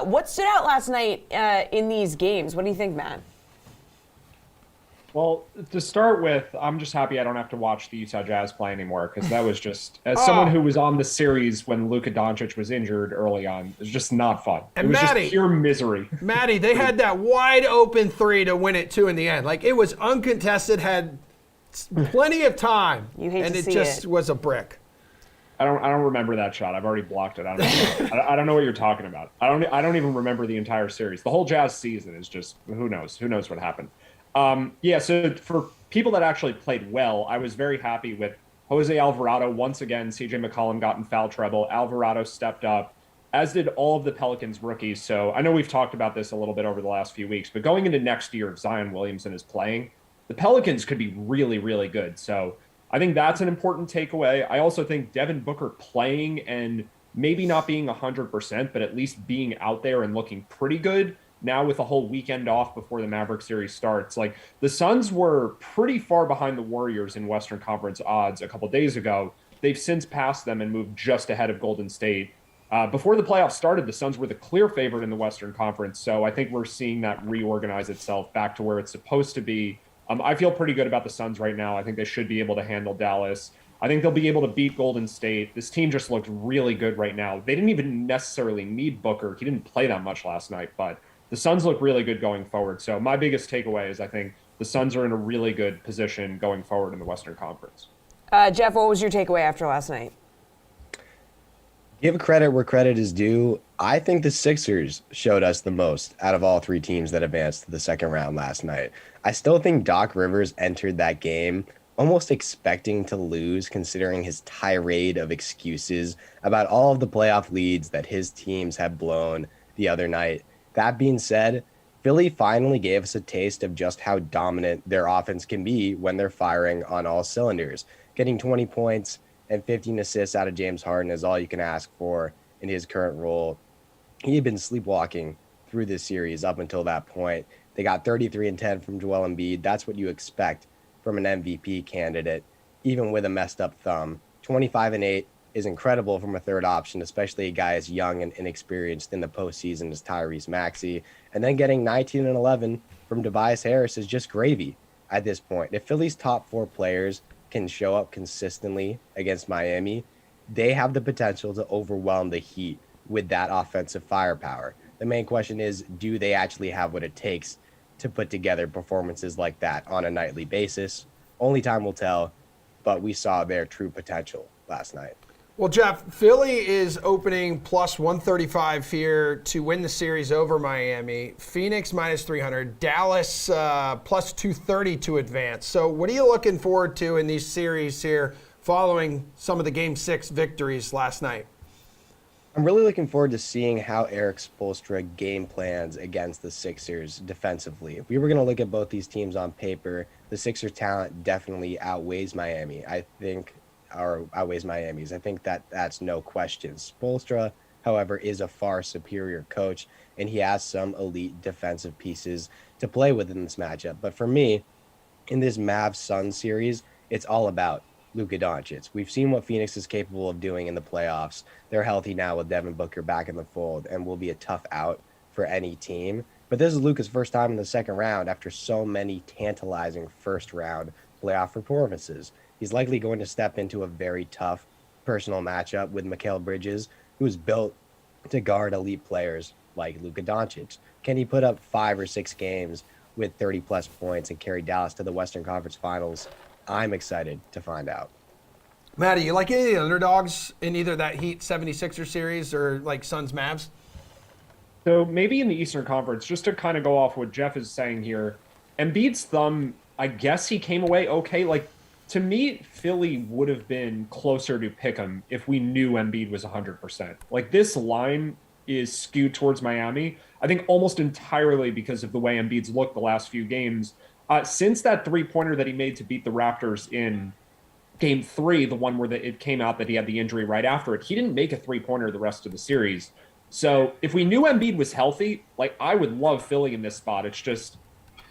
What stood out last night in these games? What do you think, Matt? Well, to start with, I'm just happy I don't have to watch the Utah Jazz play anymore, because that was just, as someone who was on the series when Luka Doncic was injured early on, it was just not fun. And it was Matty, just pure misery. Matty, they had that wide open 3 to win it, too, in the end. Like, it was uncontested, had plenty of time. You hate and to it see just it. was a brick. I don't remember that shot. I've already blocked it. I don't know what you're talking about. I don't even remember the entire series. The whole Jazz season is just, who knows what happened. So for people that actually played well, I was very happy with Jose Alvarado. Once again, CJ McCollum got in foul trouble. Alvarado stepped up, as did all of the Pelicans rookies. So I know we've talked about this a little bit over the last few weeks, but going into next year, if Zion Williamson is playing, the Pelicans could be really, really good. So I think that's an important takeaway. I also think Devin Booker playing and maybe not being 100%, but at least being out there and looking pretty good now with a whole weekend off before the Maverick series starts. Like, the Suns were pretty far behind the Warriors in Western Conference odds a couple days ago. They've since passed them and moved just ahead of Golden State. Before the playoffs started, the Suns were the clear favorite in the Western Conference. So I think we're seeing that reorganize itself back to where it's supposed to be. I feel pretty good about the Suns right now. I think they should be able to handle Dallas. I think they'll be able to beat Golden State. This team just looked really good right now. They didn't even necessarily need Booker. He didn't play that much last night, but the Suns look really good going forward. So my biggest takeaway is I think the Suns are in a really good position going forward in the Western Conference. Jeff, what was your takeaway after last night? Give credit where credit is due. I think the Sixers showed us the most out of all 3 teams that advanced to the second round last night. I still think Doc Rivers entered that game almost expecting to lose, considering his tirade of excuses about all of the playoff leads that his teams had blown the other night. That being said, Philly finally gave us a taste of just how dominant their offense can be when they're firing on all cylinders. Getting 20 points and 15 assists out of James Harden is all you can ask for in his current role. He had been sleepwalking through this series up until that point. They got 33 and 10 from Joel Embiid. That's what you expect from an MVP candidate, even with a messed up thumb. 25 and 8 is incredible from a third option, especially a guy as young and inexperienced in the postseason as Tyrese Maxey. And then getting 19 and 11 from Tobias Harris is just gravy at this point. If Philly's top 4 players can show up consistently against Miami, they have the potential to overwhelm the Heat with that offensive firepower. The main question is, do they actually have what it takes to put together performances like that on a nightly basis? Only time will tell, but we saw their true potential last night. Well, Jeff, Philly is opening plus 135 here to win the series over Miami. Phoenix minus 300. Dallas plus 230 to advance. So what are you looking forward to in these series here following some of the Game 6 victories last night? I'm really looking forward to seeing how Eric Spoelstra game plans against the Sixers defensively. If we were going to look at both these teams on paper, the Sixers' talent definitely outweighs Miami's. I think that's no question. Spoelstra, however, is a far superior coach, and he has some elite defensive pieces to play with in this matchup. But for me, in this Mavs-Suns series, it's all about Luka Doncic. We've seen what Phoenix is capable of doing in the playoffs. They're healthy now with Devin Booker back in the fold and will be a tough out for any team. But this is Luka's first time in the second round after so many tantalizing first-round playoff performances. He's likely going to step into a very tough personal matchup with Mcgill Bridges, who's built to guard elite players like Luka Doncic. Can he put up 5 or 6 games with 30-plus points and carry Dallas to the Western Conference Finals? I'm excited to find out. Matty, you like any of the underdogs in either that Heat 76er series or like Suns Mavs? So maybe in the Eastern Conference, just to kind of go off what Jeff is saying here, Embiid's thumb, I guess he came away okay. Like, to me, Philly would have been closer to pick 'em if we knew Embiid was 100%. Like, this line is skewed towards Miami, I think almost entirely because of the way Embiid's looked the last few games. Since that three-pointer that he made to beat the Raptors in Game 3, the one where it came out that he had the injury right after it, he didn't make a three-pointer the rest of the series. So if we knew Embiid was healthy, like, I would love Philly in this spot. It's just,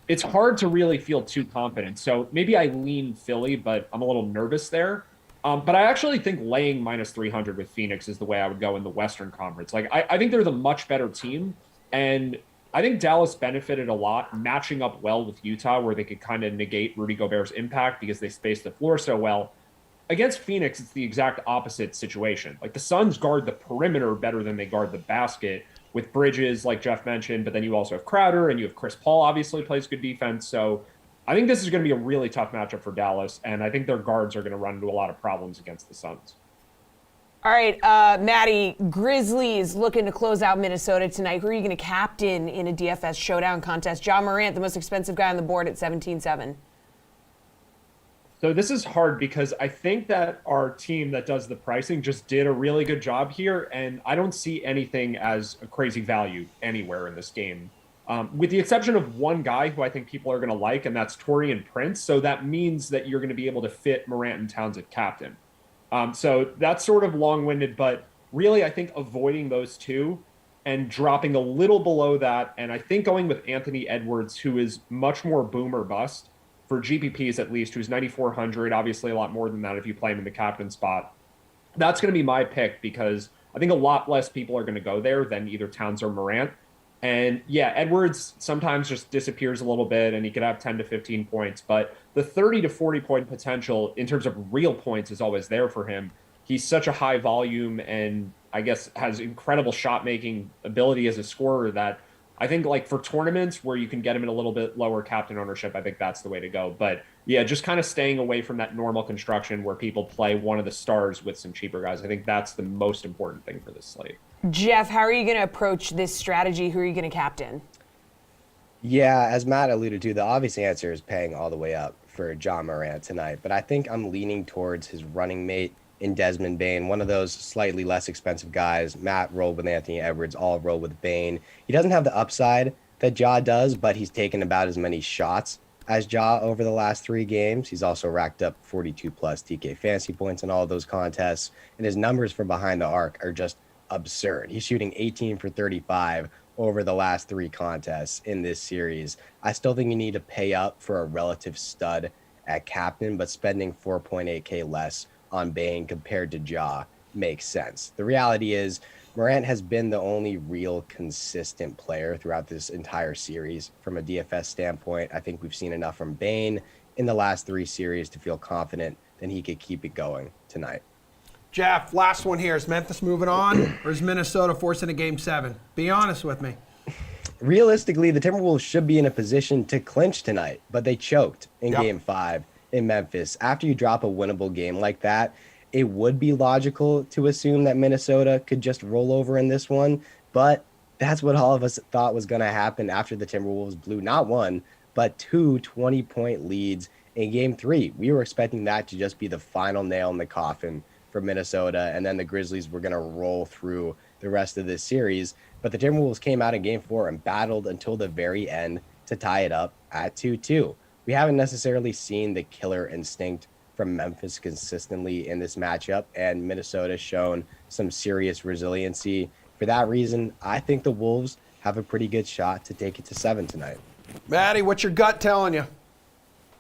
it's hard to really feel too confident. So maybe I lean Philly, but I'm a little nervous there. But I actually think laying minus 300 with Phoenix is the way I would go in the Western Conference. Like, I think they're the much better team. And I think Dallas benefited a lot matching up well with Utah, where they could kind of negate Rudy Gobert's impact because they spaced the floor so well. Against Phoenix, it's the exact opposite situation. Like, the Suns guard the perimeter better than they guard the basket, with Bridges, like Jeff mentioned, but then you also have Crowder and you have Chris Paul, obviously plays good defense. So I think this is going to be a really tough matchup for Dallas, and I think their guards are going to run into a lot of problems against the Suns. All right, Maddie, Grizzlies looking to close out Minnesota tonight. Who are you going to captain in a DFS showdown contest? Ja Morant, the most expensive guy on the board at 17-7. So this is hard because I think that our team that does the pricing just did a really good job here, and I don't see anything as a crazy value anywhere in this game, with the exception of one guy who I think people are going to like, and that's Taurean Prince. So that means that you're going to be able to fit Morant and Towns at captain. So that's sort of long-winded, but really I think avoiding those two and dropping a little below that, and I think going with Anthony Edwards, who is much more boom or bust, for GPPs at least, who's 9,400, obviously a lot more than that if you play him in the captain spot. That's going to be my pick because I think a lot less people are going to go there than either Towns or Morant. And yeah, Edwards sometimes just disappears a little bit and he could have 10 to 15 points, but the 30 to 40 point potential in terms of real points is always there for him. He's such a high volume and I guess has incredible shot making ability as a scorer that I think, like, for tournaments where you can get him in a little bit lower captain ownership, I think that's the way to go. But yeah, just kind of staying away from that normal construction where people play one of the stars with some cheaper guys. I think that's the most important thing for this slate. Jeff, how are you going to approach this strategy? Who are you going to captain? Yeah, as Matt alluded to, the obvious answer is paying all the way up for Ja Morant tonight. But I think I'm leaning towards his running mate in Desmond Bane, one of those slightly less expensive guys. Matt rolled with Anthony Edwards, all rolled with Bane. He doesn't have the upside that Ja does, but he's taken about as many shots as Ja over the last 3 games. He's also racked up 42 plus TK fantasy points in all of those contests, and his numbers from behind the arc are just absurd. He's shooting 18 for 35 over the last 3 contests in this series. I still think you need to pay up for a relative stud at captain, but spending 4.8K less on Bane compared to Ja makes sense. The reality is Morant has been the only real consistent player throughout this entire series. From a DFS standpoint, I think we've seen enough from Bane in the last 3 series to feel confident that he could keep it going tonight. Jeff, last one here. Is Memphis moving on or is Minnesota forcing a Game 7? Be honest with me. Realistically, the Timberwolves should be in a position to clinch tonight, but they choked in Game 5 in Memphis. After you drop a winnable game like that, it would be logical to assume that Minnesota could just roll over in this one, but that's what all of us thought was going to happen after the Timberwolves blew not 1, but 2 20-point leads in Game 3. We were expecting that to just be the final nail in the coffin for Minnesota, and then the Grizzlies were going to roll through the rest of this series, but the Timberwolves came out in Game 4 and battled until the very end to tie it up at 2-2. We haven't necessarily seen the killer instinct from Memphis consistently in this matchup, and Minnesota's shown some serious resiliency. For that reason, I think the Wolves have a pretty good shot to take it to 7 tonight. Maddie, what's your gut telling you?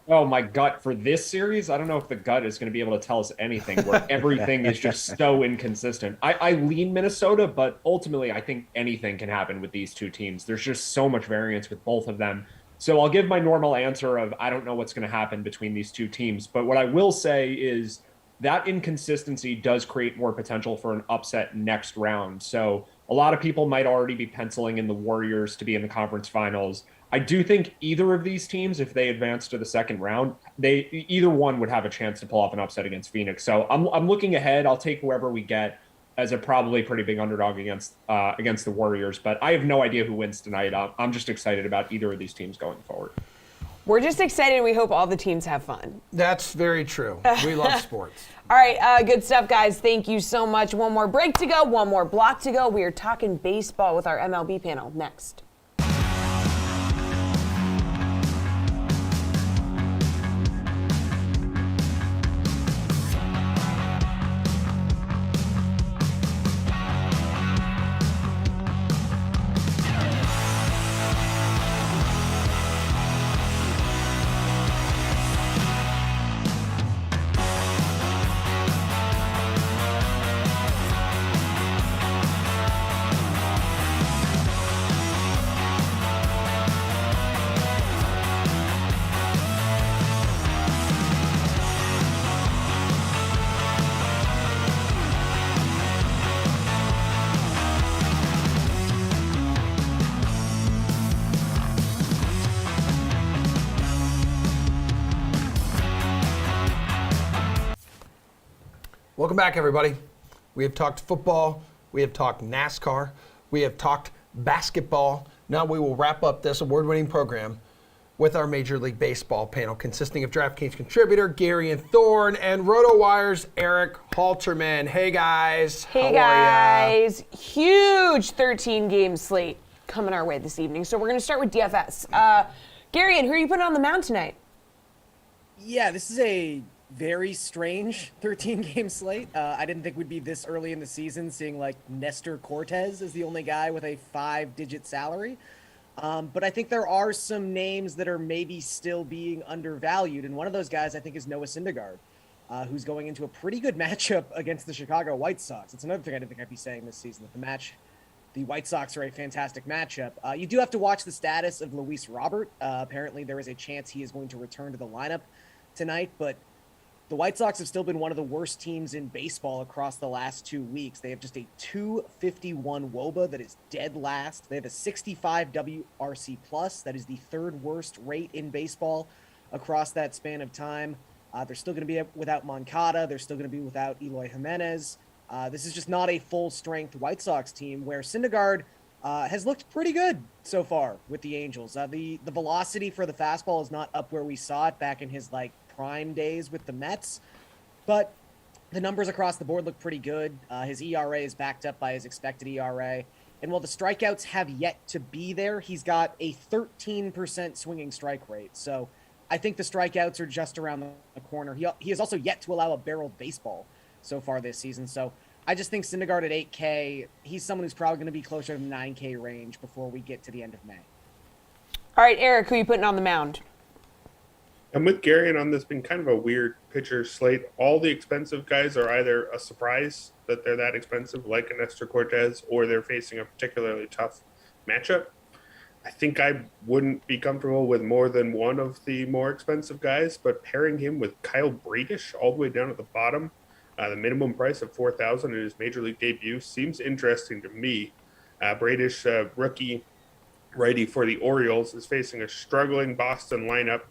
Oh, my gut for this series? I don't know if the gut is going to be able to tell us anything where everything is just so inconsistent. I lean Minnesota, but ultimately I think anything can happen with these two teams. There's just so much variance with both of them. So I'll give my normal answer of I don't know what's going to happen between these two teams. But what I will say is that inconsistency does create more potential for an upset next round. So a lot of people might already be penciling in the Warriors to be in the conference finals. I do think either of these teams, if they advance to the second round, either one would have a chance to pull off an upset against Phoenix. So I'm looking ahead. I'll take whoever we get as a probably pretty big underdog against the Warriors. But I have no idea who wins tonight. I'm just excited about either of these teams going forward. We're just excited and we hope all the teams have fun. That's very true. We love sports. All right, good stuff, guys. Thank you so much. One more break to go, one more block to go. We are talking baseball with our MLB panel next. Welcome back, everybody. We have talked football. We have talked NASCAR. We have talked basketball. Now we will wrap up this award-winning program with our Major League Baseball panel, consisting of DraftKings contributor Gary and Thorne and RotoWire's Eric Halterman. Hey, guys. Hey, How guys. Huge 13-game slate coming our way this evening. So we're going to start with DFS. Gary, and who are you putting on the mound tonight? Yeah, this is a very strange 13-game slate. I didn't think we'd be this early in the season seeing like Nestor Cortez as the only guy with a 5-digit salary. But I think there are some names that are maybe still being undervalued. And one of those guys I think is Noah Syndergaard, who's going into a pretty good matchup against the Chicago White Sox. It's another thing I didn't think I'd be saying this season, that the White Sox are a fantastic matchup. You do have to watch the status of Luis Robert. Apparently there is a chance he is going to return to the lineup tonight, but the White Sox have still been one of the worst teams in baseball across the last 2 weeks. They have just a 251 WOBA that is dead last. They have a 65 WRC plus. That is the third worst rate in baseball across that span of time. They're still going to be without Moncada. They're still going to be without Eloy Jimenez. This is just not a full-strength White Sox team where Syndergaard has looked pretty good so far with the Angels. The velocity for the fastball is not up where we saw it back in his prime days with the Mets, but the numbers across the board look pretty good. His ERA is backed up by his expected ERA, and while the strikeouts have yet to be there, he's got a 13% swinging strike rate. So I think the strikeouts are just around the corner. He has also yet to allow a barreled baseball so far this season. So I just think Syndergaard at 8K, he's someone who's probably going to be closer to the 9K range before we get to the end of May. All right, Eric, who are you putting on the mound? I'm with Gary, and on this been kind of a weird pitcher slate. All the expensive guys are either a surprise that they're that expensive, like a Nestor Cortez, or they're facing a particularly tough matchup. I think I wouldn't be comfortable with more than one of the more expensive guys, but pairing him with Kyle Bradish all the way down at the bottom, the minimum price of $4,000 in his major league debut seems interesting to me. Bradish, rookie righty for the Orioles, is facing a struggling Boston lineup.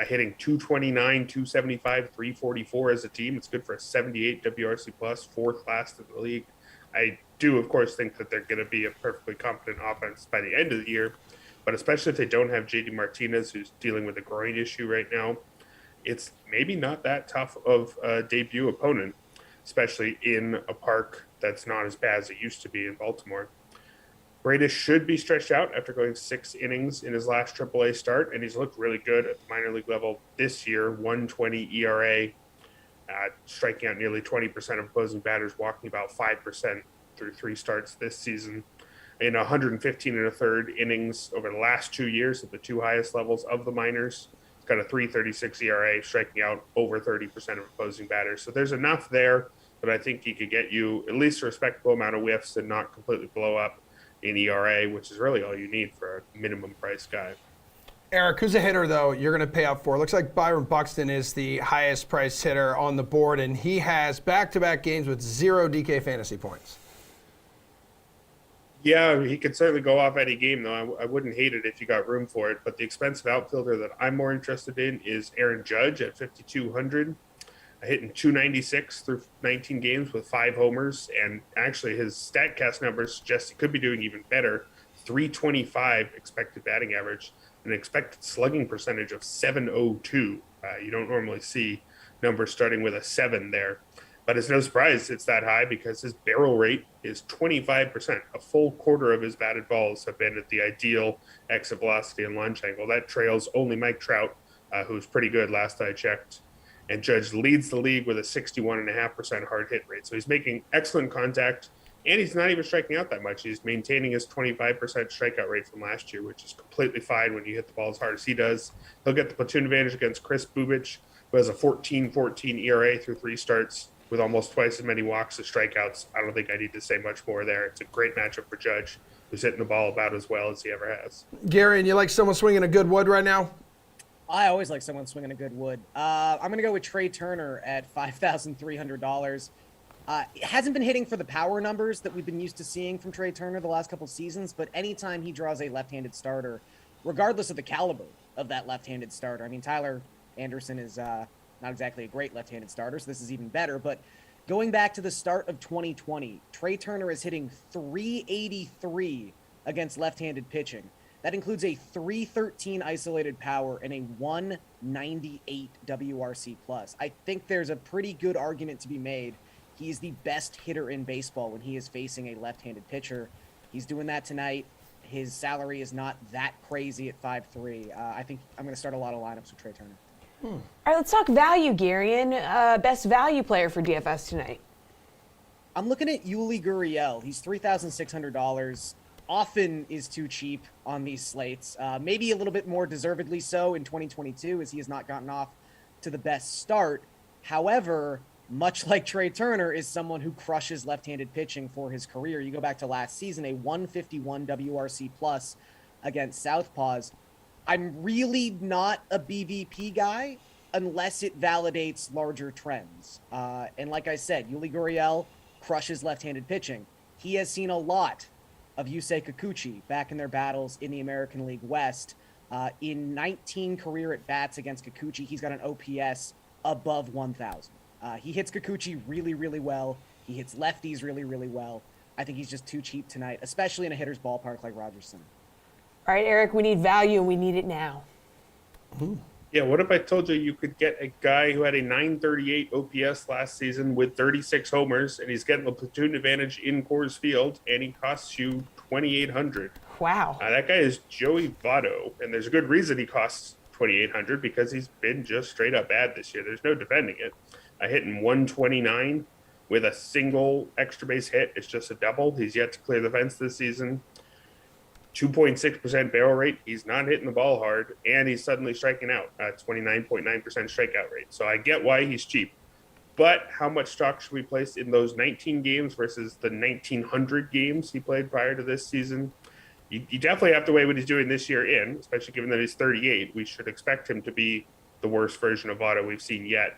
Hitting 229, 275, 344 as a team. It's good for a 78 WRC plus, fourth last in the league. I do, of course, think that they're going to be a perfectly competent offense by the end of the year, but especially if they don't have JD Martinez, who's dealing with a groin issue right now, it's maybe not that tough of a debut opponent, especially in a park that's not as bad as it used to be in Baltimore. Bradish should be stretched out after going 6 innings in his last AAA start, and he's looked really good at the minor league level this year. 1.20 ERA, striking out nearly 20% of opposing batters, walking about 5% through 3 starts this season. In 115 and a third innings over the last 2 years at the 2 highest levels of the minors. He's got a 3.36 ERA, striking out over 30% of opposing batters. So there's enough there that I think he could get you at least a respectable amount of whiffs and not completely blow up in ERA, which is really all you need for a minimum price guy. Eric, who's a hitter, though, you're going to pay up for? Looks like Byron Buxton is the highest priced hitter on the board, and he has back-to-back games with 0 DK fantasy points. Yeah, he could certainly go off any game, though. I wouldn't hate it if you got room for it. But the expensive outfielder that I'm more interested in is Aaron Judge at 5,200. Hitting 296 through 19 games with 5 homers, and actually his StatCast numbers suggest he could be doing even better. 325 expected batting average. an expected slugging percentage of 702. You don't normally see numbers starting with a 7 there. But it's no surprise it's that high because his barrel rate is 25%. A full quarter of his batted balls have been at the ideal exit velocity and launch angle. That trails only Mike Trout, who's pretty good last I checked. And Judge leads the league with a 61.5% hard hit rate. So he's making excellent contact, and he's not even striking out that much. He's maintaining his 25% strikeout rate from last year, which is completely fine when you hit the ball as hard as he does. He'll get the platoon advantage against Chris Bubich, who has a 14-14 ERA through 3 starts with almost twice as many walks as strikeouts. I don't think I need to say much more there. It's a great matchup for Judge, who's hitting the ball about as well as he ever has. Gary, and you like someone swinging a good wood right now? I always like someone swinging a good wood. I'm going to go with Trey Turner at $5,300. It hasn't been hitting for the power numbers that we've been used to seeing from Trey Turner the last couple seasons, but anytime he draws a left-handed starter, regardless of the caliber of that left-handed starter, I mean, Tyler Anderson is not exactly a great left-handed starter, so this is even better, but going back to the start of 2020, Trey Turner is hitting .383 against left-handed pitching. That includes a .313 isolated power and a .198 WRC+. I think there's a pretty good argument to be made. He's the best hitter in baseball when he is facing a left-handed pitcher. He's doing that tonight. His salary is not that crazy at 5.3. I think I'm going to start a lot of lineups with Trey Turner. All right, let's talk value, Garion. Best value player for DFS tonight. I'm looking at Yuli Gurriel. He's $3,600. Often is too cheap on these slates. Maybe a little bit more deservedly so in 2022 as he has not gotten off to the best start. However, much like Trey Turner, is someone who crushes left-handed pitching for his career. You go back to last season, a 151 WRC plus against Southpaws. I'm really not a BVP guy unless it validates larger trends. And like I said, Yuli Gurriel crushes left-handed pitching. He has seen a lot of Yusei Kikuchi back in their battles in the American League West. In 19 career at-bats against Kikuchi, he's got an OPS above 1,000. He hits Kikuchi really, really well. He hits lefties really, really well. I think he's just too cheap tonight, especially in a hitter's ballpark like Rogers Center. All right, Eric, we need value and we need it now. Yeah, what if I told you you could get a guy who had a 938 OPS last season with 36 homers, and he's getting the platoon advantage in Coors Field, and he costs you $2,800. Wow. That guy is Joey Votto, and there's a good reason he costs $2,800 because he's been just straight up bad this year. There's no defending it. Hitting 129 with a single extra base hit. It's just a double. He's yet to clear the fence this season. 2.6% barrel rate. He's not hitting the ball hard, and he's suddenly striking out at 29.9% strikeout rate. So I get why he's cheap. But how much stock should we place in those 19 games versus the 1,900 games he played prior to this season? You definitely have to weigh what he's doing this year in, especially given that he's 38. We should expect him to be the worst version of Votto we've seen yet.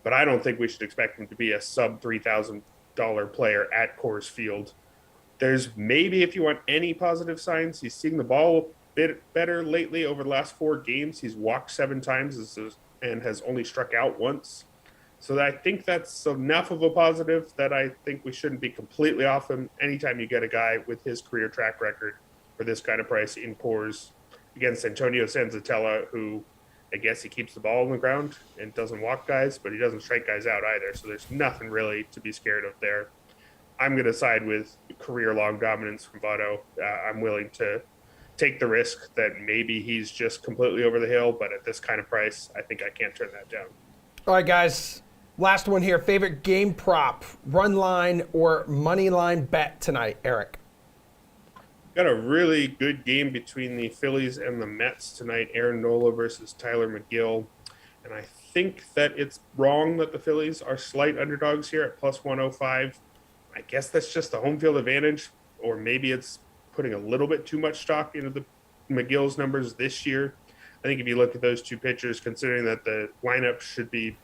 But I don't think we should expect him to be a sub $3,000 player at Coors Field. There's maybe, if you want any positive signs, he's seeing the ball a bit better lately over the last 4 games. He's walked 7 times and has only struck out once. So I think that's enough of a positive that I think we shouldn't be completely off him anytime you get a guy with his career track record for this kind of price in Coors against Antonio Senzatella, who I guess he keeps the ball on the ground and doesn't walk guys, but he doesn't strike guys out either. So there's nothing really to be scared of there. I'm going to side with career-long dominance from Votto. I'm willing to take the risk that maybe he's just completely over the hill, but at this kind of price, I think I can't turn that down. All right, guys. Last one here. Favorite game prop, run line or money line bet tonight, Eric? Got a really good game between the Phillies and the Mets tonight. Aaron Nola versus Tyler Mcgill. And I think that it's wrong that the Phillies are slight underdogs here at plus 105. I guess that's just the home field advantage, or maybe it's putting a little bit too much stock into the McGill's numbers this year. I think if you look at those two pitchers, considering that the lineup should be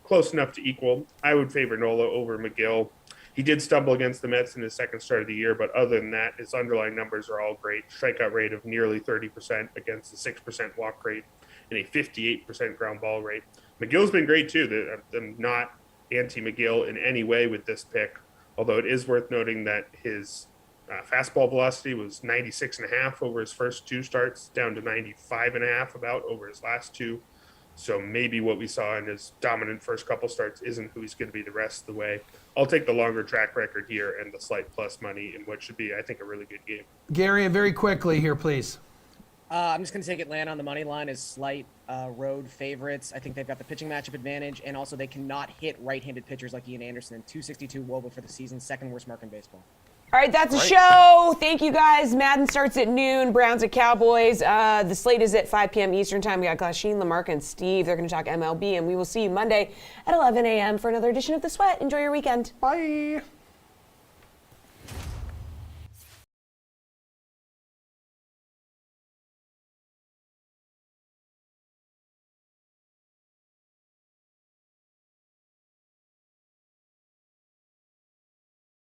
close enough to equal, I would favor Nola over Mcgill. He did stumble against the Mets in his second start of the year, but other than that, his underlying numbers are all great. Strikeout rate of nearly 30% against a 6% walk rate and a 58% ground ball rate. McGill's been great too. I'm not anti-McGill in any way with this pick, although it is worth noting that his Fastball velocity was 96.5 over his first 2 starts, down to 95.5 about over his last 2. So maybe what we saw in his dominant first couple starts isn't who he's going to be the rest of the way. I'll take the longer track record here and the slight plus money in what should be, I think, a really good game. Gary, and very quickly here, please. I'm just going to take Atlanta on the money line as slight road favorites. I think they've got the pitching matchup advantage, and also they cannot hit right-handed pitchers like Ian Anderson. 262 WOBA for the season, second worst mark in baseball. All right, that's a show. Thank you, guys. Madden starts at noon. Browns at Cowboys. The slate is at 5 p.m. Eastern time. We got Glasheen, Lamarca, and Steve. They're going to talk MLB, and we will see you Monday at 11 a.m. for another edition of The Sweat. Enjoy your weekend. Bye.